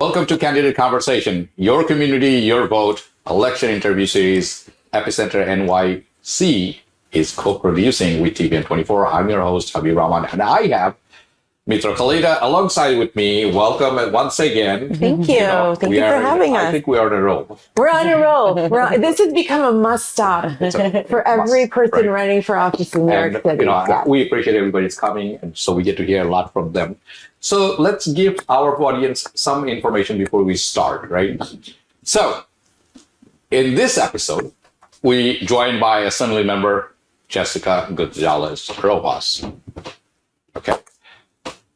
Welcome to Candidate Conversation, your community, your vote, election interview series. Epicenter NYC is co-producing with TBN24. I'm your host, Habib Rahman, and I have Mitra Kalita alongside with me. Welcome once again. Thank you. Thank you for having us. I think we are on a roll. We're on a roll. This has become a must stop for every person running for office in New York City. We appreciate everybody's coming, and so we get to hear a lot from them. So let's give our audience some information before we start, right? So in this episode, we joined by Assembly Member 𝗖𝗂𝗁𝗂 González-Rojas. Okay.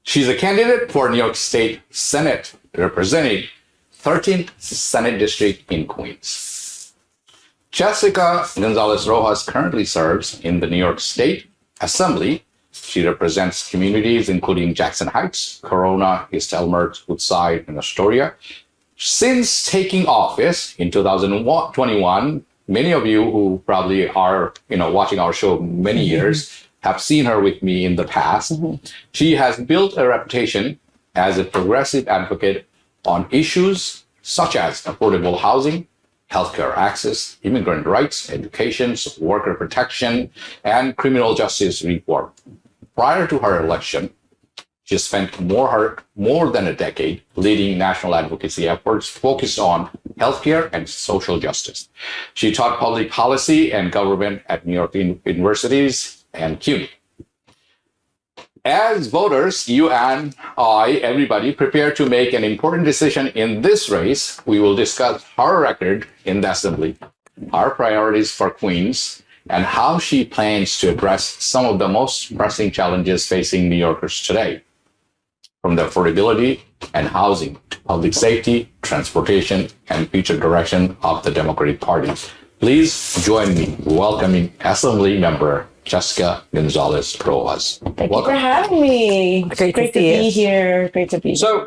She's a candidate for New York State Senate, representing 13th Senate District in Queens. 𝗖𝗂𝗁𝗂 González-Rojas currently serves in the New York State Assembly. She represents communities including Jackson Heights, Corona, East Elmhurst, Woodside, and Astoria. Since taking office in 2021, many of you who probably are watching our show many years have seen her with me in the past. She has built a reputation as a progressive advocate on issues such as affordable housing, healthcare access, immigrant rights, education, worker protection, and criminal justice reform. Prior to her election, she spent more than a decade leading national advocacy efforts focused on healthcare and social justice. She taught public policy and government at New York universities and CUNY. As voters, you and I, everybody, prepare to make an important decision in this race, we will discuss her record in the Assembly, our priorities for Queens, and how she plans to address some of the most pressing challenges facing New Yorkers today, from the affordability and housing to public safety, transportation, and future direction of the Democratic Party. Please join me welcoming Assembly Member 𝗖𝗂𝗁𝗂 González-Rojas. Thank you for having me. Great to be here. Great to be here. So,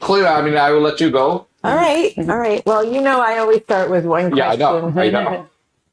Kalita, I will let you go. All right. Well, I always start with one question. Yeah, I know.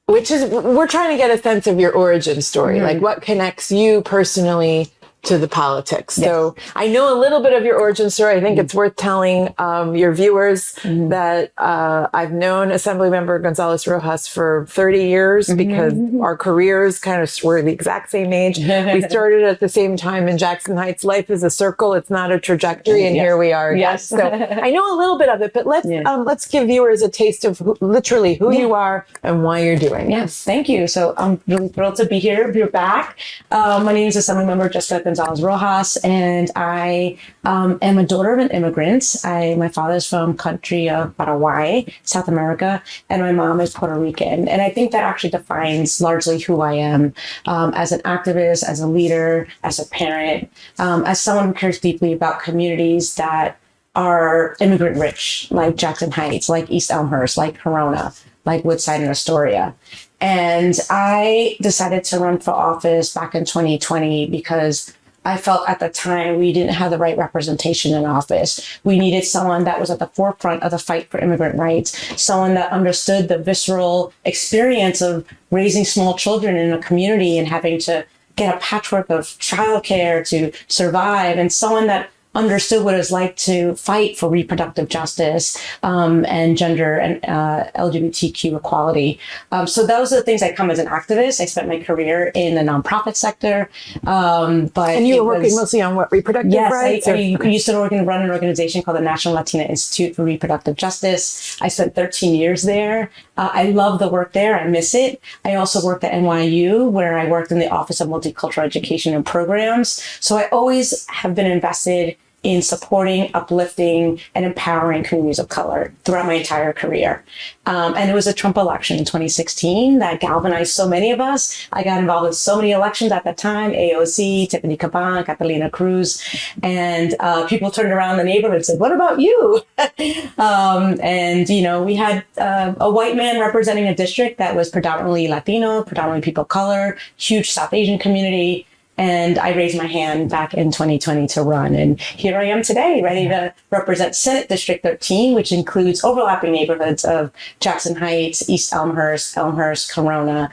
Which is, we're trying to get a sense of your origin story, like what connects you personally to the politics. Yes. So I know a little bit of your origin story. I think it's worth telling your viewers that I've known Assemblymember González-Rojas for 30 years because our careers kind of were the exact same age. We started at the same time in Jackson Heights. Life is a circle. It's not a trajectory. And here we are. Yes. So I know a little bit of it, but let's give viewers a taste of literally who you are and why you're doing this. Yes, thank you. So I'm really thrilled to be here. You're back. My name is Assemblymember 𝗖𝗂𝗁𝗂 González-Rojas, and I am a daughter of an immigrant. My father's from country of Paraguay, South America, and my mom is Puerto Rican. And I think that actually defines largely who I am as an activist, as a leader, as a parent, as someone who cares deeply about communities that are immigrant rich, like Jackson Heights, like East Elmhurst, like Corona, like Woodside and Astoria. And I decided to run for office back in 2020 because I felt at the time we didn't have the right representation in office. We needed someone that was at the forefront of the fight for immigrant rights, someone that understood the visceral experience of raising small children in a community and having to get a patchwork of childcare to survive, and someone that understood what it was like to fight for reproductive justice and gender and LGBTQ equality. So those are the things that come as an activist. I spent my career in the nonprofit sector. And you were working mostly on what, reproductive rights? Yes, I used to run an organization called the National Latina Institute for Reproductive Justice. I spent 13 years there. I love the work there. I miss it. I also worked at NYU, where I worked in the Office of Multicultural Education and Programs. So I always have been invested in supporting, uplifting, and empowering communities of color throughout my entire career. And it was a Trump election in 2016 that galvanized so many of us. I got involved with so many elections at that time, AOC, Tiffany Caban, Catalina Cruz, and people turned around the neighborhood and said, what about you? And we had a white man representing a district that was predominantly Latino, predominantly people of color, huge South Asian community. And I raised my hand back in 2020 to run. And here I am today, ready to represent Senate District 13, which includes overlapping neighborhoods of Jackson Heights, East Elmhurst, Corona,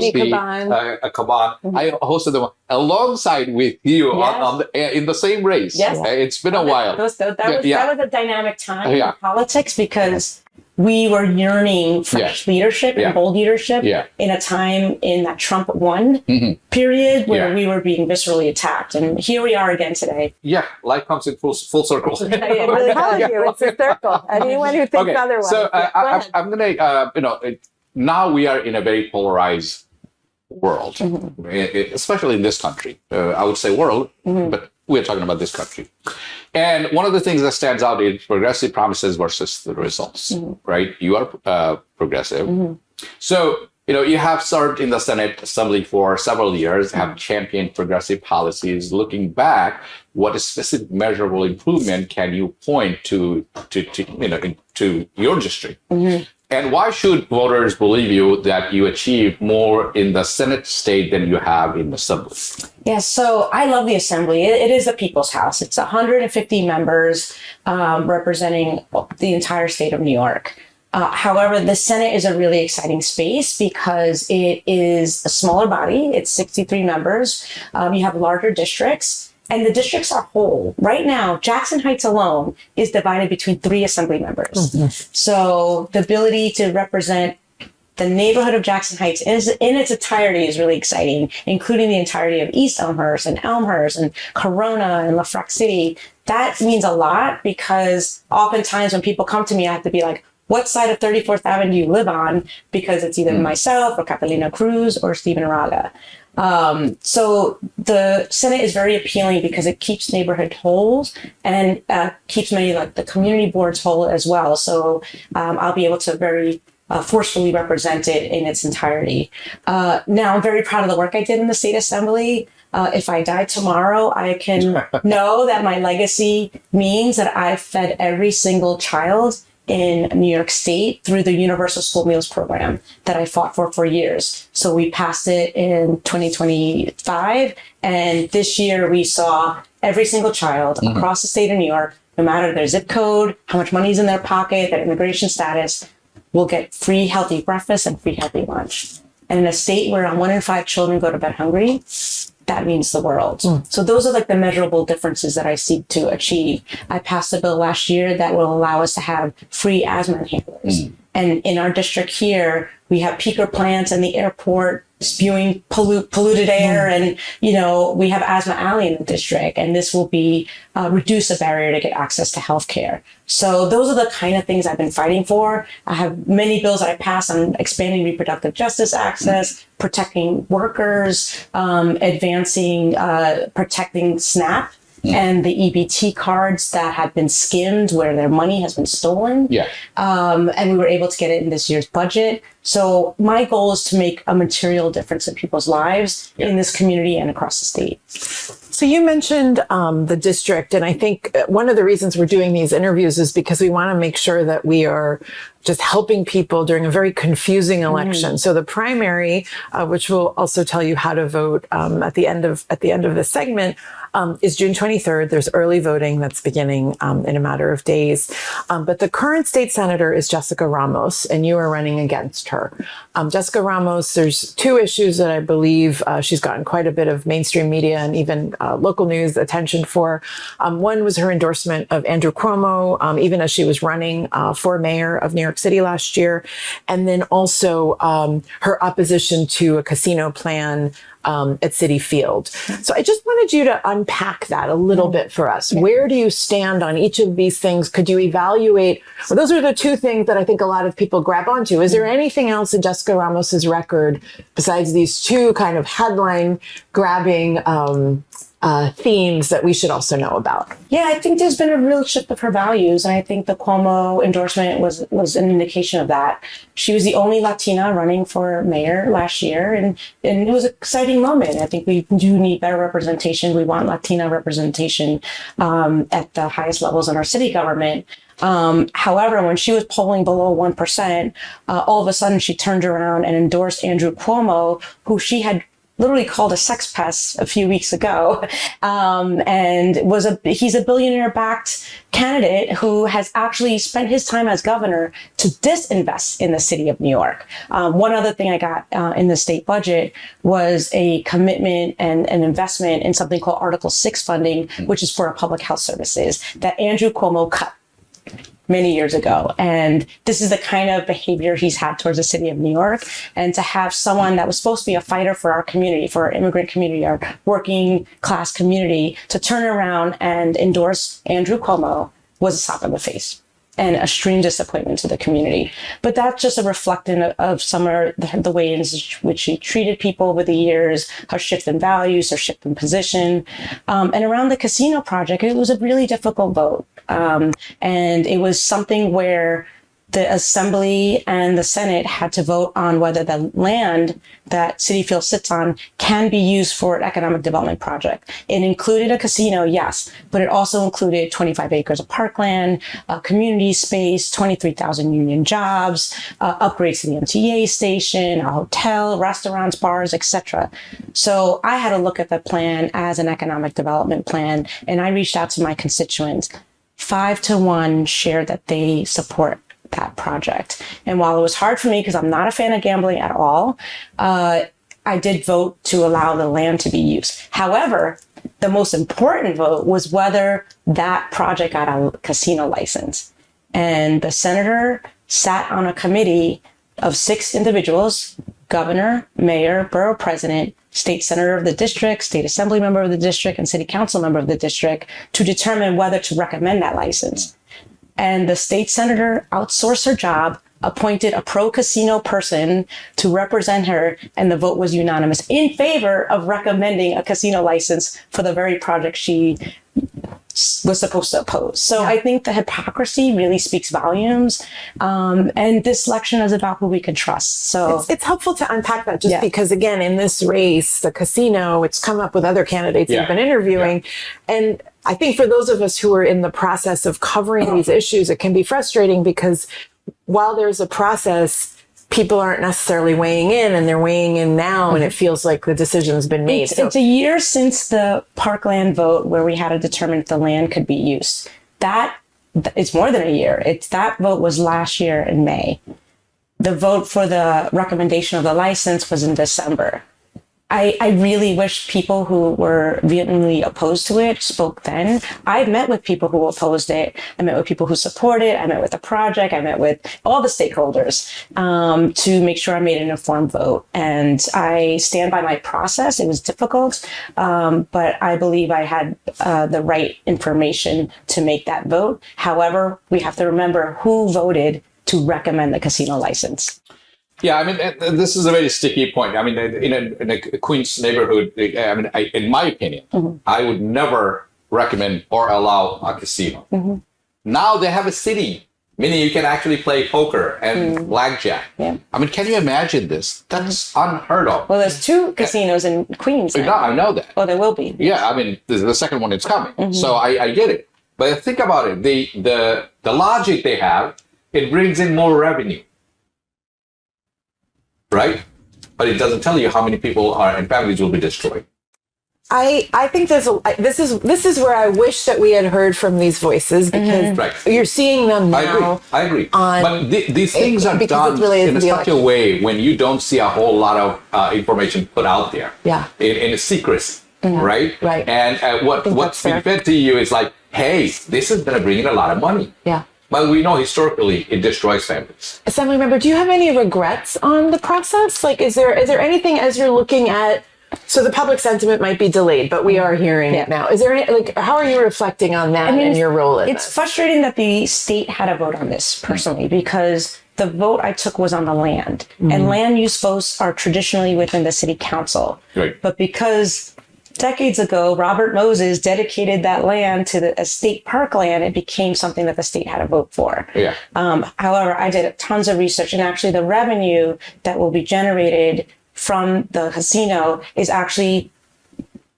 𝗖𝗒𝗏𝗂𝗏. I hosted them alongside with you in the same race. Yes. It's been a while. That was a dynamic time in politics because we were yearning fresh leadership and bold leadership in a time in that Trump won period where we were being viscerally attacked. And here we are again today. Yeah, life comes in full circle. It really tells you it's a circle. Anyone who thinks otherwise. So I'm going to, now we are in a very polarized world, especially in this country. I would say world, but we're talking about this country. And one of the things that stands out is progressive promises versus the results, right? You are progressive. So, you have served in the Senate Assembly for several years, have championed progressive policies. Looking back, what specific measurable improvement can you point to your district? And why should voters believe you that you achieve more in the Senate state than you have in the Assembly? Yes, so I love the Assembly. It is the people's house. It's 150 members representing the entire state of New York. However, the Senate is a really exciting space because it is a smaller body. It's 63 members. You have larger districts. And the districts are whole. Right now, Jackson Heights alone is divided between 3 assembly members. So the ability to represent the neighborhood of Jackson Heights in its entirety is really exciting, including the entirety of East Elmhurst and Elmhurst and Corona and LaFrac City. That means a lot because oftentimes when people come to me, I have to be like, what side of 34th Avenue do you live on? Because it's either myself or Catalina Cruz or Stephen Raga. So the Senate is very appealing because it keeps neighborhood whole and keeps many like the community boards whole as well. So I'll be able to very forcefully represent it in its entirety. Now I'm very proud of the work I did in the state assembly. If I die tomorrow, I can know that my legacy means that I've fed every single child in New York State through the Universal School Meals Program that I fought for years. So we passed it in 2025. And this year we saw every single child across the state of New York, no matter their zip code, how much money is in their pocket, their immigration status, will get free healthy breakfast and free healthy lunch. And in a state where 1 in 5 children go to bed hungry, that means the world. So those are like the measurable differences that I seek to achieve. I passed a bill last year that will allow us to have free asthma inhalers. And in our district here, we have peaker plants and the airport spewing polluted air. And, we have Asthma Alley in the district. And this will be reduce the barrier to get access to healthcare. So those are the kind of things I've been fighting for. I have many bills that I passed on expanding reproductive justice access, protecting workers, advancing, protecting SNAP. And the EBT cards that have been skimmed where their money has been stolen. And we were able to get it in this year's budget. So my goal is to make a material difference in people's lives in this community and across the state. So you mentioned the district, and I think one of the reasons we're doing these interviews is because we want to make sure that we are just helping people during a very confusing election. So the primary, which will also tell you how to vote at the end of the segment, is June 23rd. There's early voting that's beginning in a matter of days. But the current state senator is Jessica Ramos, and you are running against her. Jessica Ramos, there's 2 issues that I believe she's gotten quite a bit of mainstream media and even local news attention for. One was her endorsement of Andrew Cuomo, even as she was running for mayor of New York City last year. And then also her opposition to a casino plan at Citi Field. So I just wanted you to unpack that a little bit for us. Where do you stand on each of these things? Could you evaluate? Well, those are the 2 things that I think a lot of people grab onto. Is there anything else in Jessica Ramos's record besides these 2 kind of headline grabbing themes that we should also know about? Yeah, I think there's been a real shift of her values. And I think the Cuomo endorsement was an indication of that. She was the only Latina running for mayor last year. And it was an exciting moment. I think we do need better representation. We want Latina representation at the highest levels in our city government. However, when she was polling below 1%, all of a sudden she turned around and endorsed Andrew Cuomo, who she had literally called a sex pest a few weeks ago, and he's a billionaire-backed candidate who has actually spent his time as governor to disinvest in the city of New York. One other thing I got in the state budget was a commitment and an investment in something called Article 6 funding, which is for our public health services that Andrew Cuomo cut many years ago. And this is the kind of behavior he's had towards the city of New York. And to have someone that was supposed to be a fighter for our community, for our immigrant community, our working class community, to turn around and endorse Andrew Cuomo was a slap in the face and a extreme disappointment to the community. But that's just a reflection of some of the ways in which she treated people over the years, her shift in values, her shift in position. And around the casino project, it was a really difficult vote. And it was something where the Assembly and the Senate had to vote on whether the land that Citi Field sits on can be used for an economic development project. It included a casino, yes, but it also included 25 acres of parkland, community space, 23,000 union jobs, upgrades to the MTA station, a hotel, restaurants, bars, etc. So I had to look at the plan as an economic development plan, and I reached out to my constituents. 5-1 shared that they support that project. And while it was hard for me because I'm not a fan of gambling at all, I did vote to allow the land to be used. However, the most important vote was whether that project got a casino license. And the senator sat on a committee of 6 individuals: governor, mayor, borough president, state senator of the district, state assembly member of the district, and city council member of the district, to determine whether to recommend that license. And the state senator outsourced her job, appointed a pro-casino person to represent her, and the vote was unanimous in favor of recommending a casino license for the very project she was supposed to oppose. So I think the hypocrisy really speaks volumes. And this election is about who we can trust. So it's helpful to unpack that just because, again, in this race, the casino, it's come up with other candidates you've been interviewing. And I think for those of us who are in the process of covering these issues, it can be frustrating because while there's a process, people aren't necessarily weighing in, and they're weighing in now, and it feels like the decision's been made. It's a year since the parkland vote where we had to determine if the land could be used. It's more than a year. That vote was last year in May. The vote for the recommendation of the license was in December. I really wish people who were vehemently opposed to it spoke then. I met with people who opposed it. I met with people who support it. I met with the project. I met with all the stakeholders to make sure I made an informed vote. And I stand by my process. It was difficult, but I believe I had the right information to make that vote. However, we have to remember who voted to recommend the casino license. Yeah, I mean, this is a very sticky point. I mean, in a Queens neighborhood, in my opinion, I would never recommend or allow a casino. Now they have a city, meaning you can actually play poker and blackjack. I mean, can you imagine this? That's unheard of. Well, there's 2 casinos in Queens now. No, I know that. Oh, there will be. Yeah, I mean, the second one is coming. So I get it. But think about it. The logic they have, it brings in more revenue. Right? But it doesn't tell you how many people are and families will be destroyed. I think this is where I wish that we had heard from these voices, because you're seeing them now. I agree. But these things are done in such a way when you don't see a whole lot of information put out there. In a secrecy, right? Right. And what's been fed to you is like, hey, this is going to bring in a lot of money. But we know historically it destroys families. Assemblymember, do you have any regrets on the process? Like, is there anything as you're looking at? So the public sentiment might be delayed, but we are hearing it now. Is there any, how are you reflecting on that and your role in It's frustrating that the state had a vote on this personally, because the vote I took was on the land, and land use votes are traditionally within the city council. But because decades ago, Robert Moses dedicated that land to a state parkland, it became something that the state had to vote for. However, I did tons of research, and actually the revenue that will be generated from the casino is actually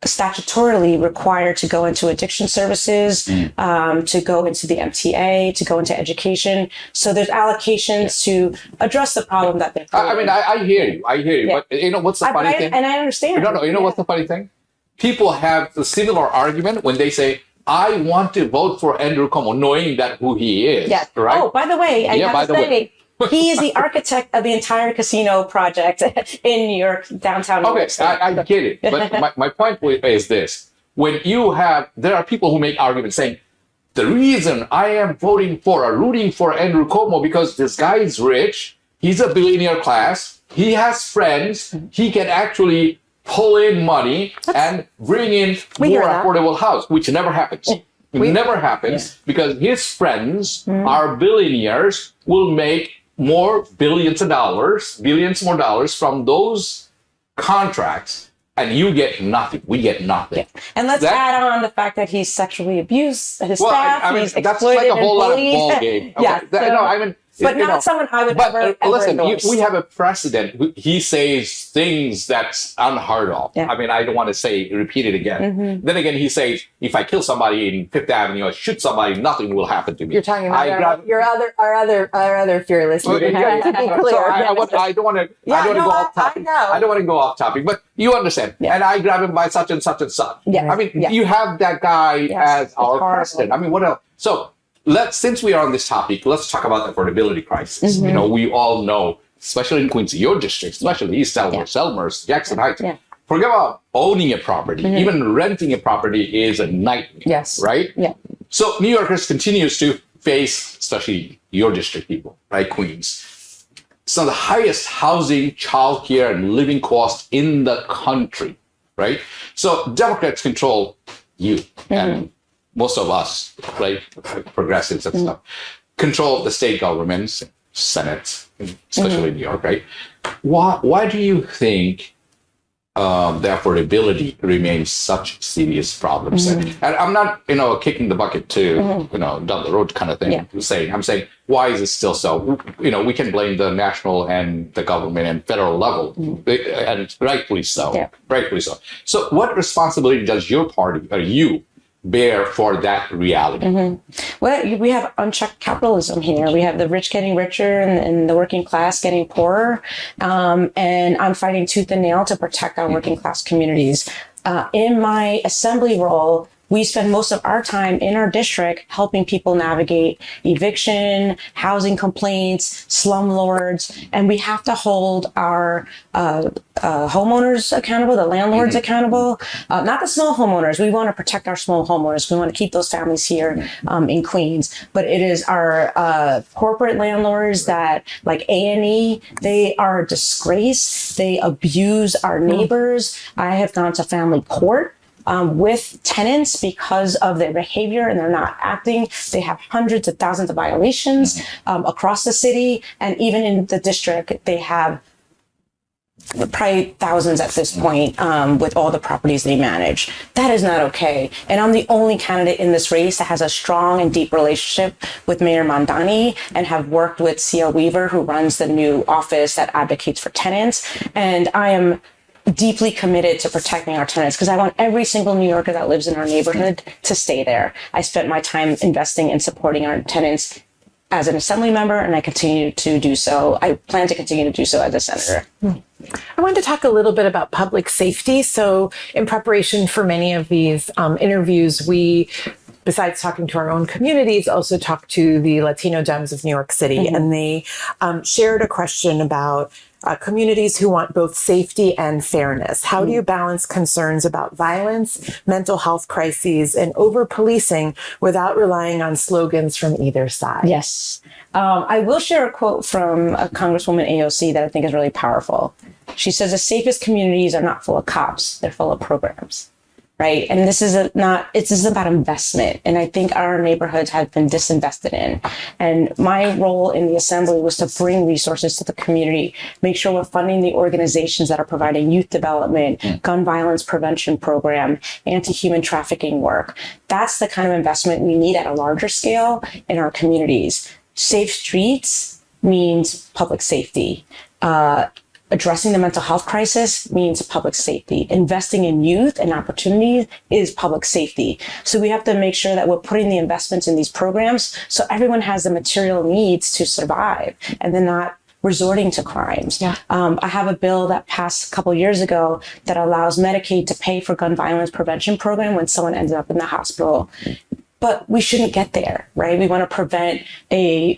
statutorily required to go into addiction services, to go into the MTA, to go into education. So there's allocations to address the problem that they're I mean, I hear you. Yeah. But you know what's the funny thing? And I understand. No, you know what's the funny thing? People have a similar argument when they say, I want to vote for Andrew Cuomo, knowing that who he is. Yes. Right? Oh, by the way, I have to say, he is the architect of the entire casino project in New York, downtown New York State. I get it. But my point is this. When there are people who make arguments saying, the reason I am voting for or rooting for Andrew Cuomo because this guy is rich, he's a billionaire class, he has friends, he can actually pull in money and bring in more affordable house, which never happens. It never happens because his friends are billionaires, will make more billions more dollars from those contracts, and you get nothing. We get nothing. Yeah. And let's add on the fact that he's sexually abused his staff. I mean, he's that's like a whole lot of ball game. Okay. Yeah, but not someone I would ever listen, endorse. we have a precedent. He says things that's unheard of. Yeah. I mean, I don't want to repeat it again. Then again, he says, if I kill somebody in Fifth Avenue or shoot somebody, nothing will happen to me. You're talking about our other fearless leader. To be clear. So I don't want to go off topic. I don't want to go off topic, but you understand. Yeah. And I grab him by such and such and such. Yeah. I mean, you have that guy as our president. I mean, what else? So since we are on this topic, let's talk about the affordability crisis. You know, we all know, especially in Queens, your district, especially East Selmers, Jackson Heights. Yeah. Forget about owning a property. Even renting a property is a nightmare. Yes. Right? Yeah. So New Yorkers continues to face, especially your district people, right, Queens, some of the highest housing, childcare, and living costs in the country, right? So Democrats control you and most of us, right, progressives and stuff, control the state governments, Senate, especially in New York, right? Why do you think the affordability remains such serious problems? And I'm not, kicking the bucket to, down the road kind of thing. I'm saying, why is it still so? We can blame the national and the government and federal level, and rightfully so. Yeah. Rightfully so. So what responsibility does your party or you bear for that reality? Well, we have unchecked capitalism here. We have the rich getting richer and the working class getting poorer. And I'm fighting tooth and nail to protect our working class communities. In my assembly role, we spend most of our time in our district helping people navigate eviction, housing complaints, slumlords, and we have to hold our homeowners accountable, the landlords accountable, not the small homeowners. We want to protect our small homeowners. We want to keep those families here in Queens, but it is our corporate landlords that, like A&E, they are a disgrace. They abuse our neighbors. I have gone to family court with tenants because of their behavior, and they're not acting. They have hundreds of thousands of violations across the city, and even in the district, they have probably thousands at this point with all the properties they manage. That is not okay. And I'm the only candidate in this race that has a strong and deep relationship with Mayor Mamdani and have worked with C.L. Weaver, who runs the new office that advocates for tenants. And I am deeply committed to protecting our tenants because I want every single New Yorker that lives in our neighborhood to stay there. I spent my time investing in supporting our tenants as an assembly member, and I continue to do so. I plan to continue to do so as a senator. I wanted to talk a little bit about public safety. So in preparation for many of these interviews, we, besides talking to our own communities, also talked to the Latino Gems of New York City, and they shared a question about communities who want both safety and fairness. How do you balance concerns about violence, mental health crises, and over-policing without relying on slogans from either side? Yes. I will share a quote from Congresswoman AOC that I think is really powerful. She says, the safest communities are not full of cops, they're full of programs. Right. And this is about investment. And I think our neighborhoods have been disinvested in. And my role in the assembly was to bring resources to the community, make sure we're funding the organizations that are providing youth development, gun violence prevention program, anti-human trafficking work. That's the kind of investment we need at a larger scale in our communities. Safe streets means public safety. addressing the mental health crisis means public safety. Investing in youth and opportunities is public safety. So we have to make sure that we're putting the investments in these programs so everyone has the material needs to survive and then not resorting to crimes. Yeah. I have a bill that passed a couple of years ago that allows Medicaid to pay for gun violence prevention program when someone ends up in the hospital. But we shouldn't get there, right? We want to prevent a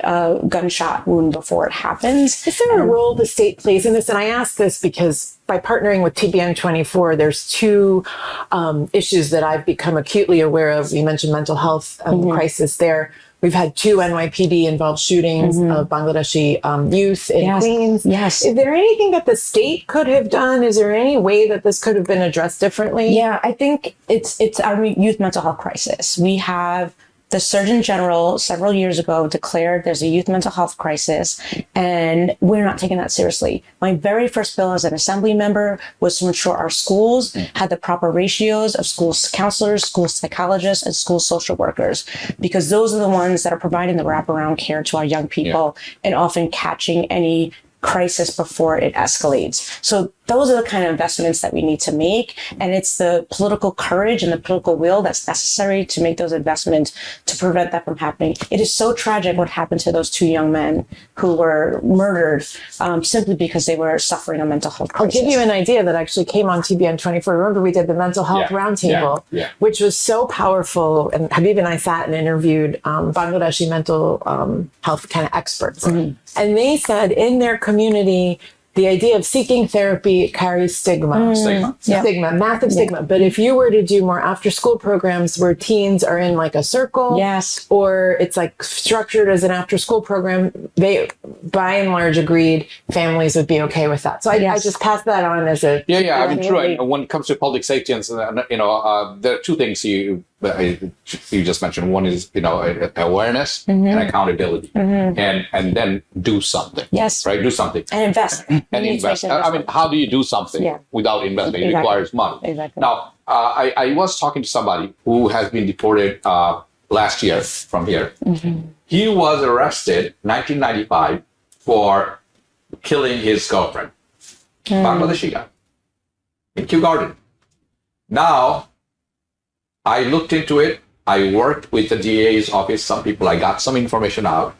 gunshot wound before it happens. Is there a role the state plays in this? And I ask this because by partnering with TBN24, there's two issues that I've become acutely aware of. You mentioned mental health crisis there. We've had 2 NYPD involved shootings of Bangladeshi youth in Queens. Yes. Is there anything that the state could have done? Is there any way that this could have been addressed differently? Yeah, I think it's our youth mental health crisis. We have the Surgeon General several years ago declared there's a youth mental health crisis, and we're not taking that seriously. My very first bill as an assembly member was to ensure our schools had the proper ratios of school counselors, school psychologists, and school social workers, because those are the ones that are providing the wraparound care to our young people and often catching any crisis before it escalates. So those are the kind of investments that we need to make. And it's the political courage and the political will that's necessary to make those investments to prevent that from happening. It is so tragic what happened to those 2 young men who were murdered simply because they were suffering a mental health crisis. I'll give you an idea that actually came on TBN24. Remember, we did the mental health roundtable, which was so powerful. And Habib and I sat and interviewed Bangladeshi mental health kind of experts. And they said in their community, the idea of seeking therapy carries stigma. Stigma, massive stigma. But if you were to do more after school programs where teens are in like a circle, or it's like structured as an after school program, they by and large agreed families would be okay with that. So I just passed that on as a... I mean, true. And when it comes to public safety, and there are 2 things you just mentioned. One is, awareness and accountability, and then do something. Right? Do something. And invest. And invest. I mean, how do you do something without investing? It requires money. Now, I was talking to somebody who has been deported last year from here. He was arrested 1995 for killing his girlfriend, Bangladeshi guy, in Kew Garden. Now, I looked into it. I worked with the DA's office. Some people, I got some information out.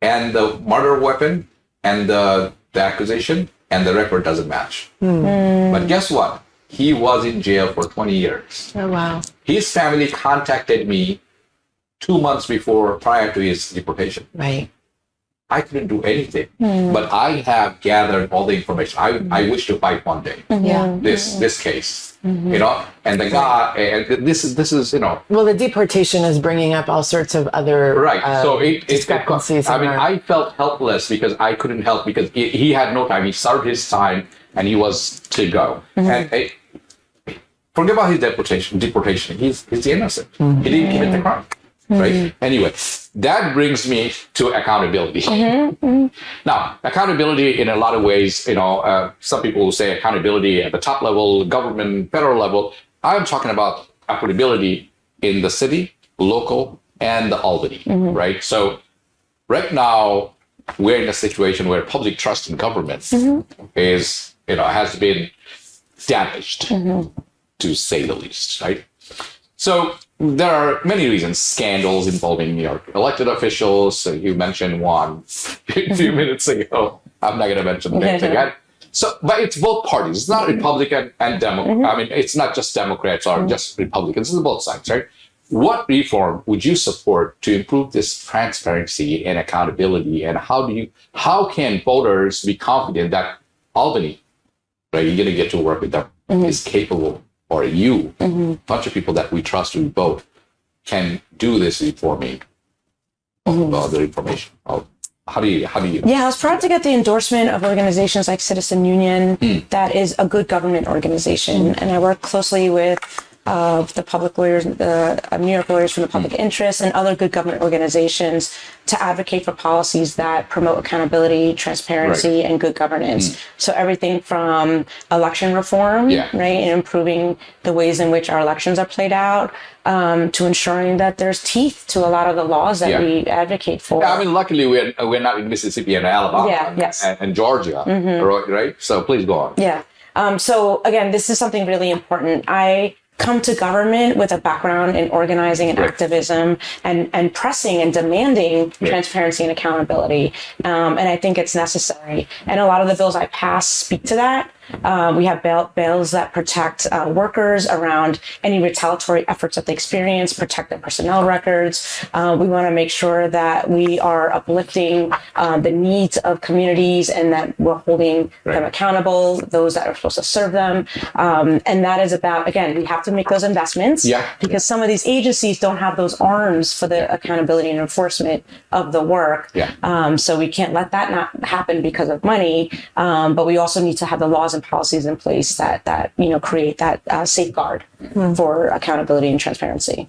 And the murder weapon and the accusation and the record doesn't match. But guess what? He was in jail for 20 years. Oh, wow. His family contacted me 2 months prior to his deportation. Right. I couldn't do anything, but I have gathered all the information. I wish to fight one day. This case, and the guy, and this is. Well, the deportation is bringing up all sorts of other so discrepancies. I mean, I felt helpless because I couldn't help because he had no time. He served his time and he was to go. And forget about his deportation. He's innocent. He didn't commit the crime. Right? Anyway, that brings me to accountability. Now, accountability in a lot of ways, some people will say accountability at the top level, government, federal level. I'm talking about accountability in the city, local, and the Albany, right? So right now, we're in a situation where public trust in government is, has been damaged, to say the least, right? So there are many reasons, scandals involving New York elected officials. So you mentioned one a few minutes ago. I'm not going to mention the names again. So, but it's both parties. It's not Republican and Democrat. I mean, it's not just Democrats or just Republicans. It's both sides, right? What reform would you support to improve this transparency and accountability? And how can voters be confident that Albany, right, you're going to get to work with them, is capable, or you, a bunch of people that we trust to vote, can do this reforming of the information? How do you? Yeah, I was proud to get the endorsement of organizations like Citizen Union. That is a good government organization. And I work closely with of the public lawyers, the New York Lawyers for the Public Interest, and other good government organizations to advocate for policies that promote accountability, transparency, and good governance. So everything from election reform, right, and improving the ways in which our elections are played out, to ensuring that there's teeth to a lot of the laws that we advocate for. I mean, luckily we're not in Mississippi and Alabama and Georgia, right? So please go on. Yeah. So again, this is something really important. I come to government with a background in organizing and activism and pressing and demanding transparency and accountability. And I think it's necessary. And a lot of the bills I pass speak to that. We have bills that protect workers around any retaliatory efforts that they experience, protect their personnel records. We want to make sure that we are uplifting the needs of communities and that we're holding them accountable, those that are supposed to serve them. And that is about, again, we have to make those investments because some of these agencies don't have those arms for the accountability and enforcement of the work. So we can't let that not happen because of money. But we also need to have the laws and policies in place that create that safeguard for accountability and transparency.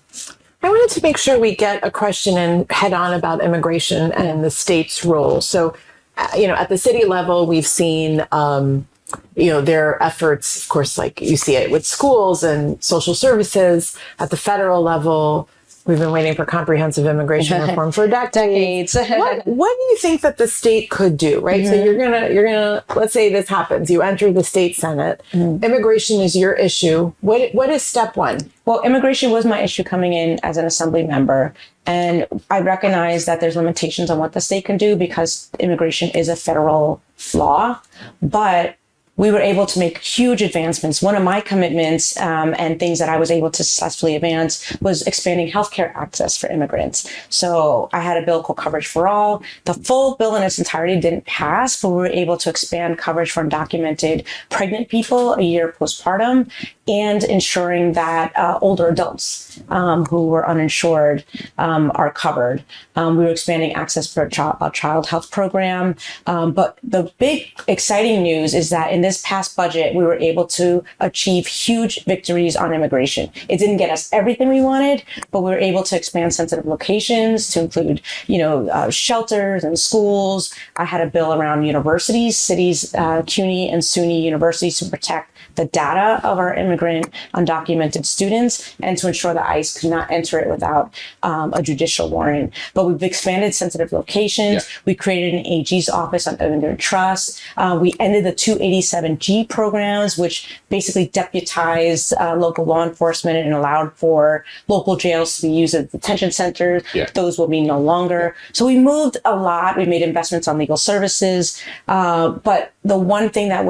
I wanted to make sure we get a question in head on about immigration and the state's role. So, at the city level, we've seen, their efforts, of course, like you see it with schools and social services. At the federal level, we've been waiting for comprehensive immigration reform for decades. What do you think that the state could do, right? So you're gonna, let's say this happens. You enter the state Senate. Immigration is your issue. What is step one? Well, immigration was my issue coming in as an assembly member. And I recognize that there's limitations on what the state can do because immigration is a federal law. But we were able to make huge advancements. One of my commitments and things that I was able to successfully advance was expanding healthcare access for immigrants. So I had a bill called Coverage for All. The full bill in its entirety didn't pass, but we were able to expand coverage for undocumented pregnant people a year postpartum and ensuring that older adults who were uninsured are covered. We were expanding access for a child health program. But the big exciting news is that in this past budget, we were able to achieve huge victories on immigration. It didn't get us everything we wanted, but we were able to expand sensitive locations to include, shelters and schools. I had a bill around universities, cities, CUNY and SUNY universities to protect the data of our immigrant undocumented students and to ensure that ICE could not enter it without a judicial warrant. But we've expanded sensitive locations. We created an AG's office on immigrant trust. We ended the 287G programs, which basically deputized local law enforcement and allowed for local jails to be used as detention centers. Those will be no longer. So we moved a lot. We made investments on legal services. But the one thing that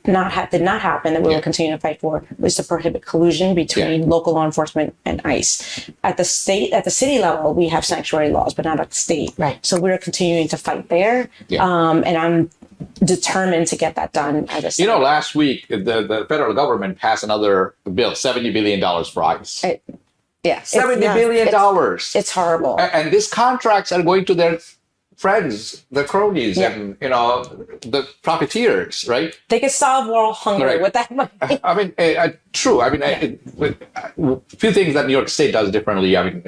did not happen that we will continue to fight for was to prohibit collusion between local law enforcement and ICE. At the city level, we have sanctuary laws, but not at the state. Right. So we're continuing to fight there. And I'm determined to get that done as a state. Last week, the federal government passed another bill, $70 billion for ICE. $70 billion. It's horrible. And these contracts are going to their friends, the cronies, and the profiteers, right? They could solve world hunger with that money. I mean, true. I mean, a few things that New York State does differently. I mean,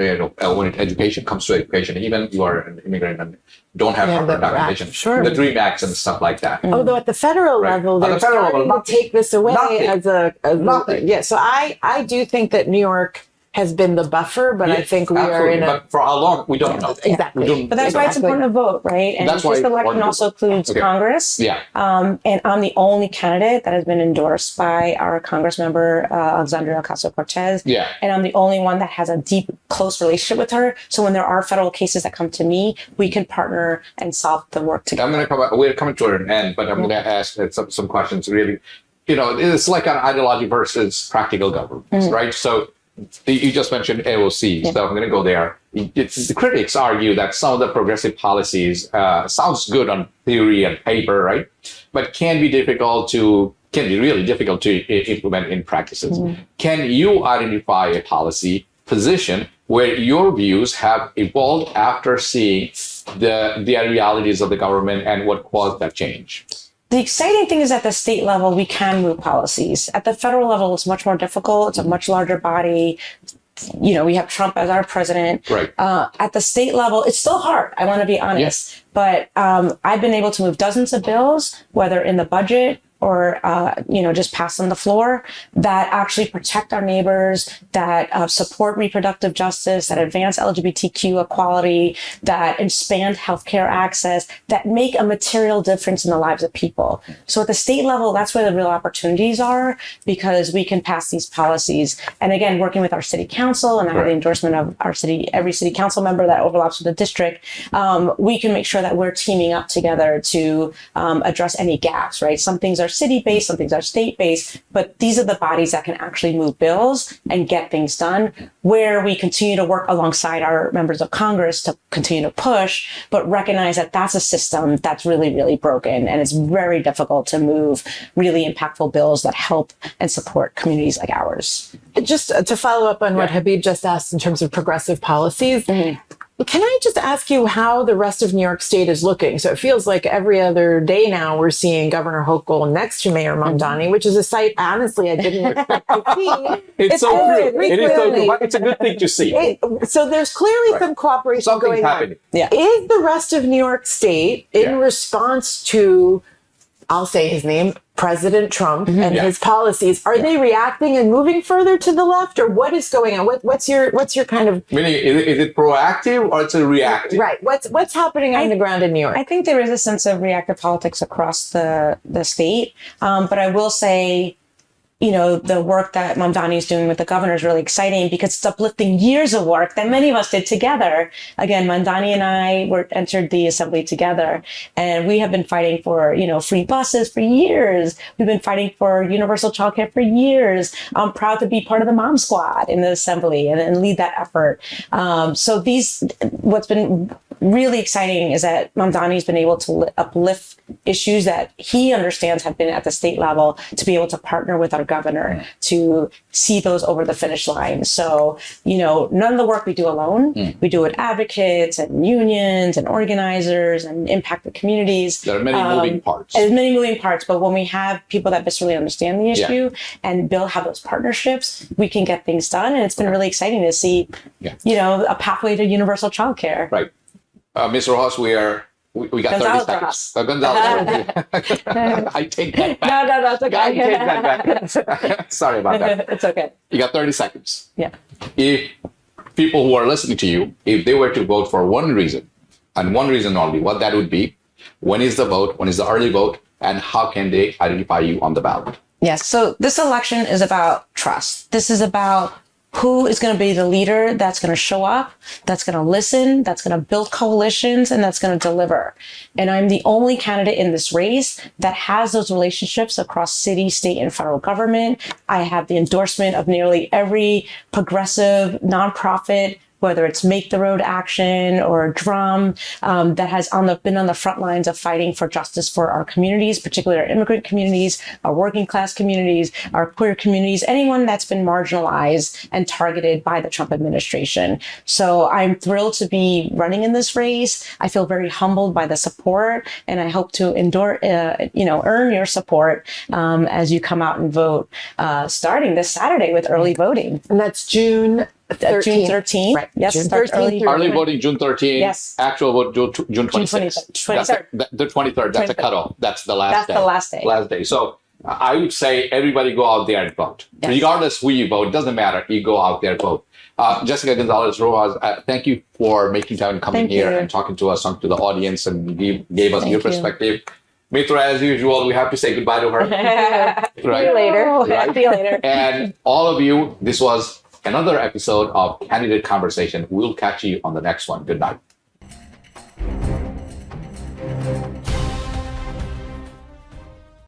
when education comes to education, even you are an immigrant and don't have proper documentation, the DREAM Acts and stuff like that. Although at the federal level, they're starting to take this away as nothing. So I do think that New York has been the buffer, but I think we are in But for how long, we don't know. Exactly. But that's why it's important to vote, right? And this election also includes Congress. And I'm the only candidate that has been endorsed by our Congress member, 𝗔𝗯𝘂 𝗧𝗕𝗡. And I'm the only one that has a deep, close relationship with her. So when there are federal cases that come to me, we can partner and solve the work together. We're coming to an end, but I'm going to ask some questions really. It's like an ideology versus practical governance, right? So you just mentioned AOC, so I'm going to go there. The critics argue that some of the progressive policies sounds good on theory and paper, right? But can be really difficult to implement in practices. Can you identify a policy position where your views have evolved after seeing the realities of the government and what caused that change? The exciting thing is at the state level, we can move policies. At the federal level, it's much more difficult. It's a much larger body. You know, we have Trump as our president. Right. At the state level, it's still hard. I want to be honest. But I've been able to move dozens of bills, whether in the budget or, just pass on the floor, that actually protect our neighbors, that support reproductive justice, that advance LGBTQ equality, that expand healthcare access, that make a material difference in the lives of people. So at the state level, that's where the real opportunities are, because we can pass these policies. And again, working with our city council, and I have the endorsement of every city council member that overlaps with the district, we can make sure that we're teaming up together to address any gaps, right? Some things are city-based, some things are state-based, but these are the bodies that can actually move bills and get things done, where we continue to work alongside our members of Congress to continue to push, but recognize that that's a system that's really, really broken, and it's very difficult to move really impactful bills that help and support communities like ours. Just to follow up on what Habib just asked in terms of progressive policies, can I just ask you how the rest of New York State is looking? So it feels like every other day now we're seeing Governor Hochul next to Mayor Mamdani, which is a sight, honestly, I didn't expect to see. It's so true. It is so true. But it's a good thing to see. So there's clearly some cooperation going on. Yeah. Is the rest of New York State, in response to, I'll say his name, President Trump and his policies, are they reacting and moving further to the left, or what is going on? What's your kind of meaning? Is it proactive or it's a reactive? Right. What's happening on the ground in New York? I think there is a sense of reactive politics across the state, but I will say, the work that Mamdani is doing with the governor is really exciting, because it's uplifting years of work that many of us did together. Again, Mamdani and I entered the assembly together, and we have been fighting for, free buses for years. We've been fighting for universal childcare for years. I'm proud to be part of the Mom Squad in the assembly and lead that effort. So what's been really exciting is that Mamdani's been able to uplift issues that he understands have been at the state level, to be able to partner with our governor to see those over the finish line. So, none of the work we do alone. We do it with advocates and unions and organizers and impacted communities. There are many moving parts. There's many moving parts, but when we have people that viscerally understand the issue and have those partnerships, we can get things done. And it's been really exciting to see, a pathway to universal childcare. Right. Mr. Rojas, we got 30 seconds. González. I take that back. No, it's okay. I take that back. Sorry about that. It's okay. You got 30 seconds. Yeah. If people who are listening to you, if they were to vote for one reason, and one reason only, what that would be, when is the vote, when is the early vote, and how can they identify you on the ballot? Yes. So this election is about trust. This is about who is going to be the leader that's going to show up, that's going to listen, that's going to build coalitions, and that's going to deliver. And I'm the only candidate in this race that has those relationships across city, state, and federal government. I have the endorsement of nearly every progressive nonprofit, whether it's Make the Road Action or Drum, that has been on the front lines of fighting for justice for our communities, particularly our immigrant communities, our working class communities, our queer communities, anyone that's been marginalized and targeted by the Trump administration. So I'm thrilled to be running in this race. I feel very humbled by the support, and I hope to earn your support as you come out and vote, starting this Saturday with early voting. And that's June 13th. Right. Yes. June 13th. Early voting June 13th. Yes. Actual vote June 26th. 23rd. The 23rd. That's a cutoff. That's the last day. That's the last day. Last day. So I would say everybody go out there and vote. Yes. Regardless who you vote, it doesn't matter. You go out there and vote. Jessica González-Rojas, thank you for making time and coming here and talking to us, talking to the audience, and gave us your perspective. Mitra, as usual, we have to say goodbye to her. Right. See you later. Right? See you later. And all of you, this was another episode of Candidate Conversation. We'll catch you on the next one. Good night.